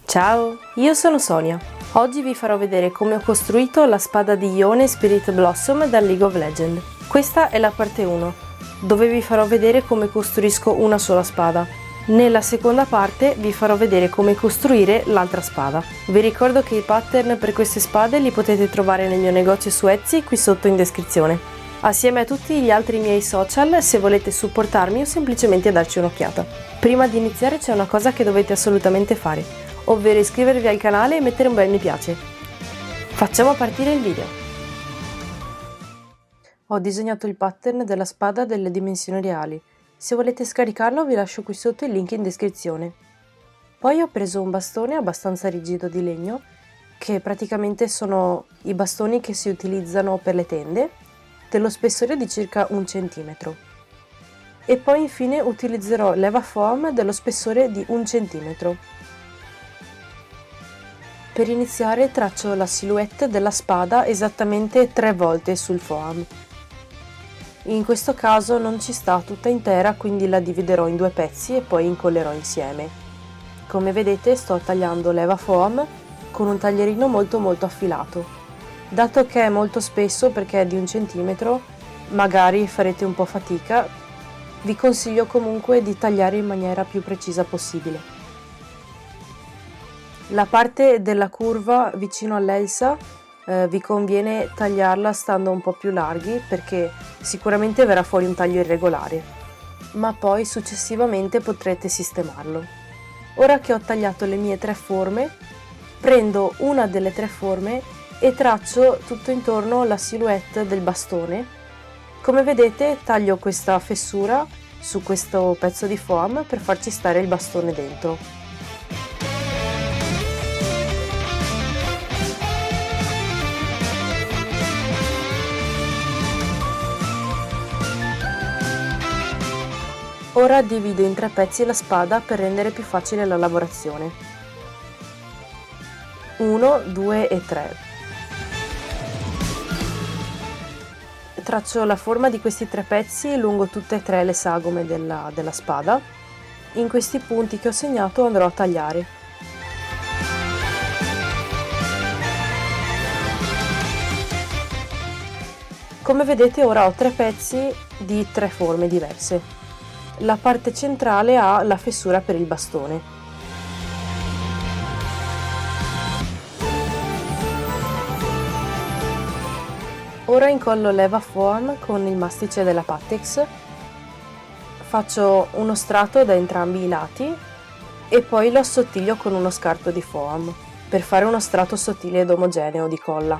Ciao, io sono Sonia. Oggi vi farò vedere come ho costruito la spada di Yone Spirit Blossom da League of Legends. Questa è la parte 1, dove vi farò vedere come costruisco una sola spada. Nella seconda parte vi farò vedere come costruire l'altra spada. Vi ricordo che i pattern per queste spade li potete trovare nel mio negozio su Etsy qui sotto in descrizione, assieme a tutti gli altri miei social se volete supportarmi o semplicemente darci un'occhiata. Prima di iniziare c'è una cosa che dovete assolutamente fare, ovvero iscrivervi al canale e mettere un bel mi piace. Facciamo partire il video! Ho disegnato il pattern della spada delle dimensioni reali. Se volete scaricarlo vi lascio qui sotto il link in descrizione. Poi ho preso un bastone abbastanza rigido di legno, che praticamente sono i bastoni che si utilizzano per le tende, dello spessore di circa 1 centimetro. E poi infine utilizzerò leva foam dello spessore di 1 centimetro. Per iniziare traccio la silhouette della spada esattamente 3 volte sul foam. In questo caso non ci sta tutta intera, quindi la dividerò in 2 pezzi e poi incollerò insieme. Come vedete sto tagliando leva foam con un taglierino molto affilato. Dato che è molto spesso, perché è di 1 centimetro, magari farete un po' fatica, vi consiglio comunque di tagliare in maniera più precisa possibile. La parte della curva vicino all'elsa vi conviene tagliarla stando un po' più larghi, perché sicuramente verrà fuori un taglio irregolare, ma poi successivamente potrete sistemarlo. Ora che ho tagliato le mie 3 forme, prendo una delle 3 forme e traccio tutto intorno la silhouette del bastone. Come vedete taglio questa fessura su questo pezzo di foam per farci stare il bastone dentro. Ora divido in 3 pezzi la spada per rendere più facile la lavorazione. 1, 2 e 3. Traccio la forma di questi 3 pezzi lungo tutte e 3 le sagome della spada. In questi punti che ho segnato andrò a tagliare. Come vedete ora ho 3 pezzi di 3 forme diverse. La parte centrale ha la fessura per il bastone. Ora incollo leva foam con il mastice della Pattex, faccio uno strato da entrambi i lati e poi lo assottiglio con uno scarto di foam per fare uno strato sottile ed omogeneo di colla.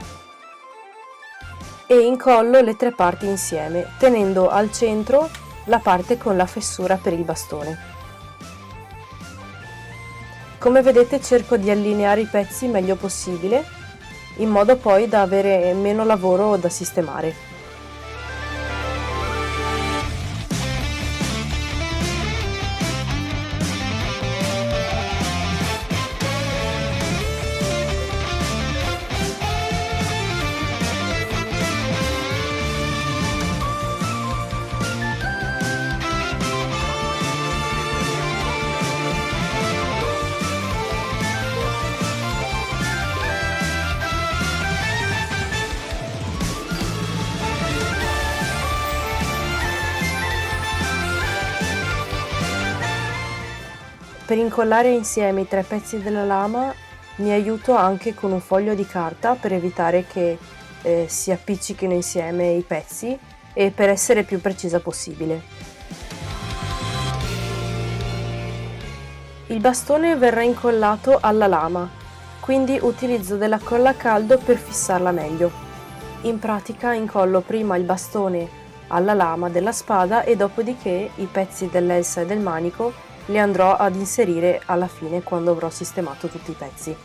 E incollo le 3 parti insieme, tenendo al centro la parte con la fessura per il bastone. Come vedete cerco di allineare i pezzi il meglio possibile, in modo poi da avere meno lavoro da sistemare. Per incollare insieme i 3 pezzi della lama mi aiuto anche con un foglio di carta per evitare che si appiccichino insieme i pezzi e per essere più precisa possibile. Il bastone verrà incollato alla lama, quindi utilizzo della colla a caldo per fissarla meglio. In pratica incollo prima il bastone alla lama della spada e dopodiché i pezzi dell'elsa e del manico li andrò ad inserire alla fine quando avrò sistemato tutti i pezzi.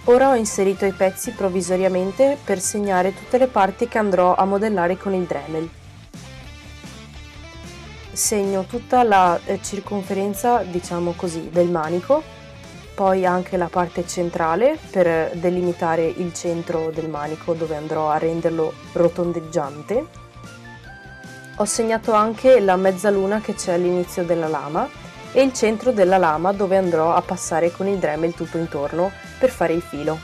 Ora ho inserito i pezzi provvisoriamente per segnare tutte le parti che andrò a modellare con il Dremel. segno tutta la circonferenza, diciamo così, del manico, poi anche la parte centrale per delimitare il centro del manico dove andrò a renderlo rotondeggiante. Ho segnato anche la mezzaluna che c'è all'inizio della lama e il centro della lama dove andrò a passare con il Dremel tutto intorno per fare il filo.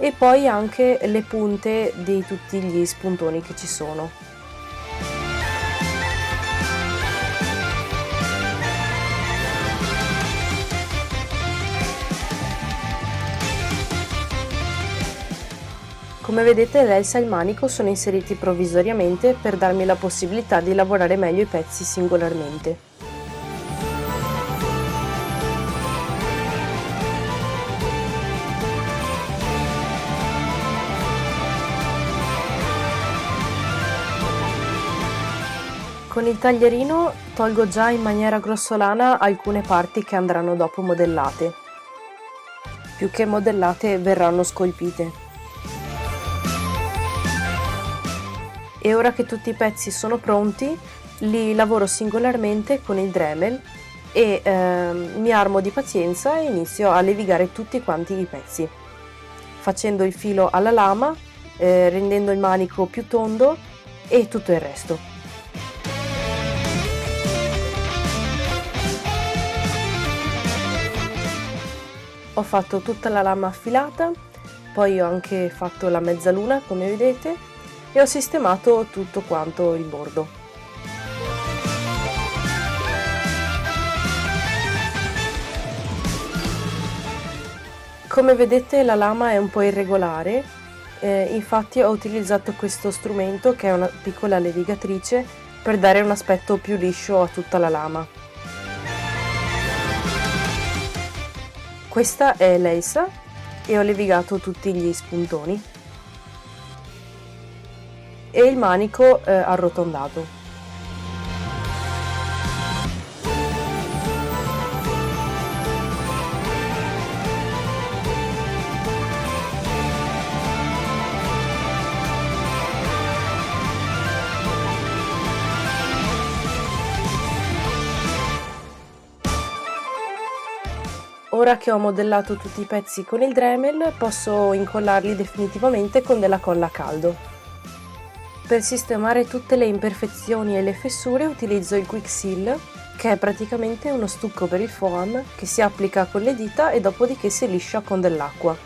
E poi anche le punte di tutti gli spuntoni che ci sono. Come vedete l'elsa e il manico sono inseriti provvisoriamente per darmi la possibilità di lavorare meglio i pezzi singolarmente. Con il taglierino tolgo già in maniera grossolana alcune parti che andranno dopo modellate. Più che modellate verranno scolpite. E ora che tutti i pezzi sono pronti, li lavoro singolarmente con il Dremel e mi armo di pazienza e inizio a levigare tutti quanti i pezzi, facendo il filo alla lama, rendendo il manico più tondo e tutto il resto. Ho fatto tutta la lama affilata, poi ho anche fatto la mezzaluna, come vedete, e ho sistemato tutto quanto il bordo. Come vedete la lama è un po' irregolare, infatti ho utilizzato questo strumento che è una piccola levigatrice per dare un aspetto più liscio a tutta la lama. Questa è l'elsa e ho levigato tutti gli spuntoni e il manico arrotondato. Ora che ho modellato tutti i pezzi con il Dremel, posso incollarli definitivamente con della colla a caldo. Per sistemare tutte le imperfezioni e le fessure utilizzo il Quick Seal, che è praticamente uno stucco per il foam che si applica con le dita e dopodiché si liscia con dell'acqua.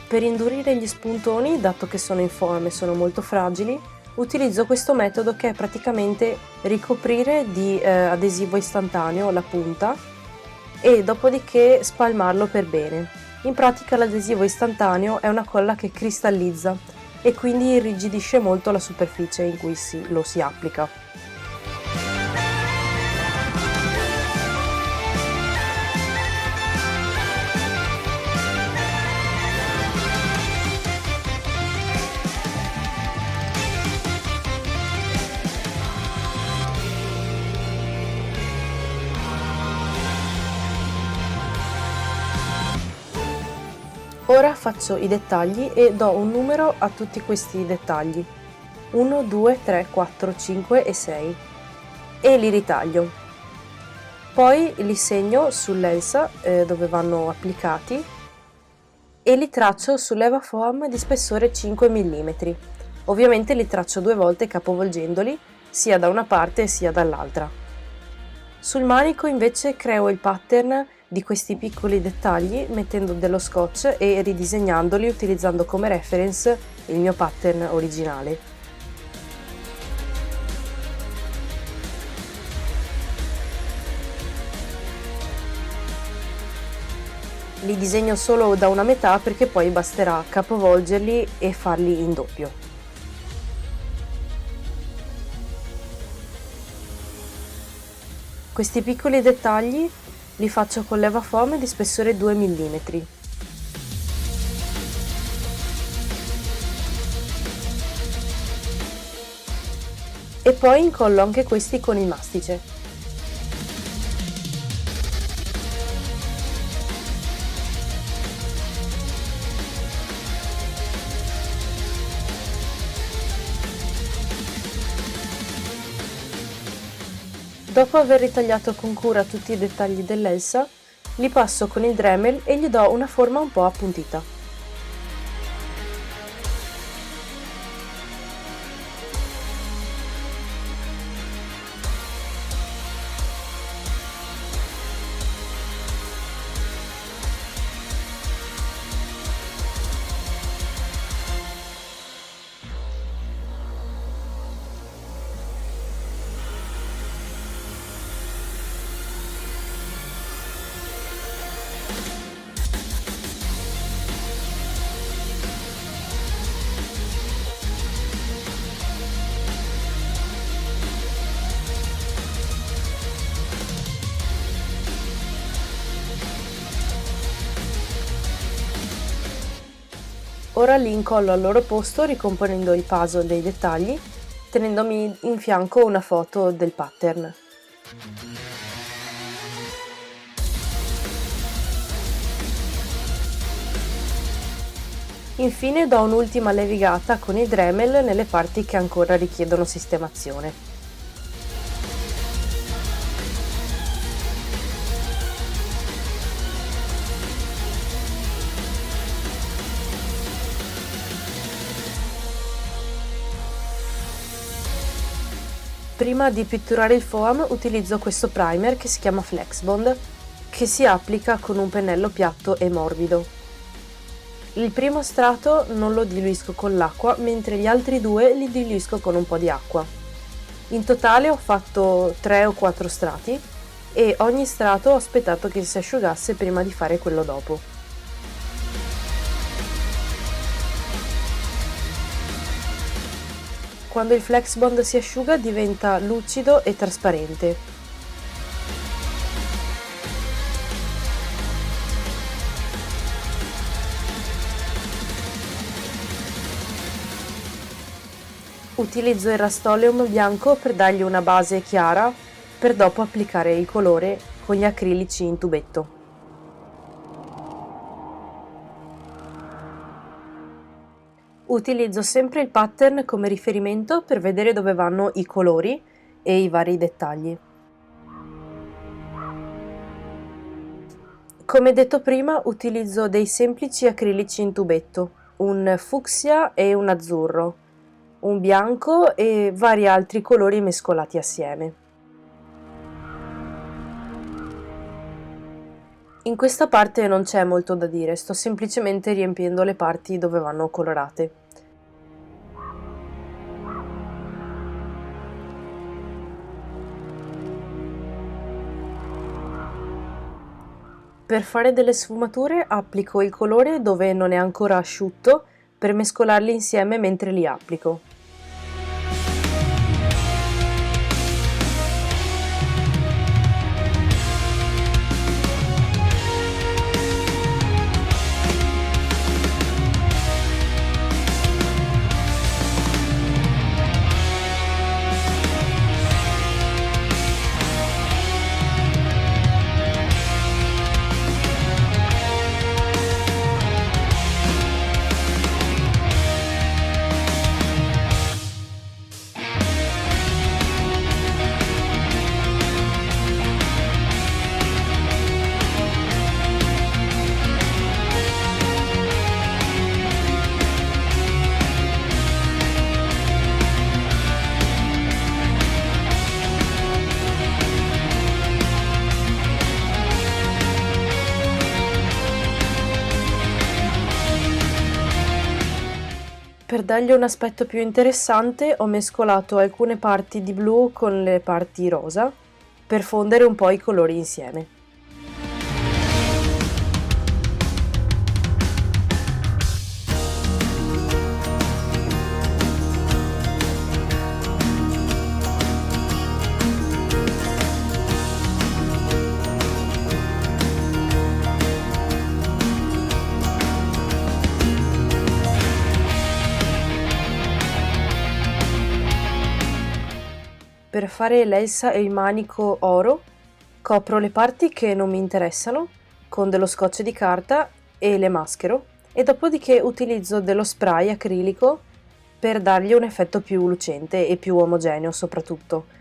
Per indurire gli spuntoni, dato che sono in foam e sono molto fragili, utilizzo questo metodo che è praticamente ricoprire di adesivo istantaneo la punta e dopodiché spalmarlo per bene. In pratica l'adesivo istantaneo è una colla che cristallizza e quindi irrigidisce molto la superficie in cui lo si applica. Ora faccio i dettagli e do un numero a tutti questi dettagli, 1, 2, 3, 4, 5 e 6, e li ritaglio. Poi li segno sull'elsa dove vanno applicati e li traccio sull'Eva Foam di spessore 5 mm. Ovviamente li traccio 2 volte capovolgendoli, sia da una parte sia dall'altra. Sul manico invece creo il pattern di questi piccoli dettagli mettendo dello scotch e ridisegnandoli utilizzando come reference il mio pattern originale. Li disegno solo da una metà perché poi basterà capovolgerli e farli in doppio. Questi piccoli dettagli li faccio con l'Eva Foam di spessore 2 mm. e poi incollo anche questi con il mastice. Dopo aver ritagliato con cura tutti i dettagli dell'Elsa, li passo con il Dremel e gli do una forma un po' appuntita. Ora li incollo al loro posto ricomponendo il puzzle dei dettagli, tenendomi in fianco una foto del pattern. Infine do un'ultima levigata con il Dremel nelle parti che ancora richiedono sistemazione. Prima di pitturare il foam utilizzo questo primer che si chiama Flexbond, che si applica con un pennello piatto e morbido. Il primo strato non lo diluisco con l'acqua, mentre gli altri due li diluisco con un po' di acqua. In totale ho fatto 3 o 4 strati e ogni strato ho aspettato che si asciugasse prima di fare quello dopo. Quando il Flexbond si asciuga diventa lucido e trasparente. Utilizzo il Rust-Oleum bianco per dargli una base chiara, per dopo applicare il colore con gli acrilici in tubetto. Utilizzo sempre il pattern come riferimento per vedere dove vanno i colori e i vari dettagli. Come detto prima, utilizzo dei semplici acrilici in tubetto, un fucsia e un azzurro, un bianco e vari altri colori mescolati assieme. In questa parte non c'è molto da dire, sto semplicemente riempiendo le parti dove vanno colorate. Per fare delle sfumature applico il colore dove non è ancora asciutto per mescolarli insieme mentre li applico. Per dargli un aspetto più interessante ho mescolato alcune parti di blu con le parti rosa per fondere un po' i colori insieme. fare l'elsa e il manico oro, copro le parti che non mi interessano con dello scotch di carta e le maschero, e dopodiché utilizzo dello spray acrilico per dargli un effetto più lucente e più omogeneo soprattutto.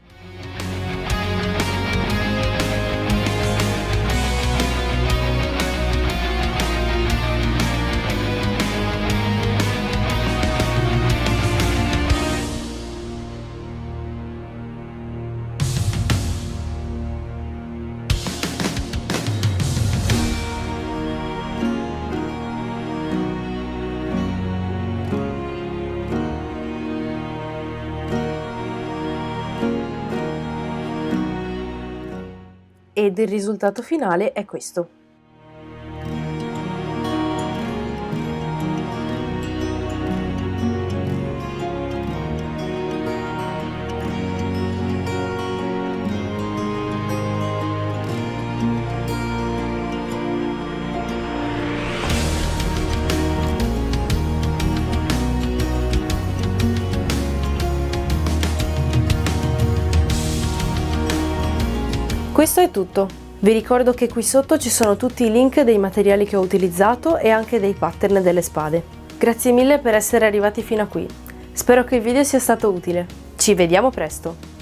Ed il risultato finale è questo. Questo è tutto. Vi ricordo che qui sotto ci sono tutti i link dei materiali che ho utilizzato e anche dei pattern delle spade. Grazie mille per essere arrivati fino a qui. Spero che il video sia stato utile. Ci vediamo presto!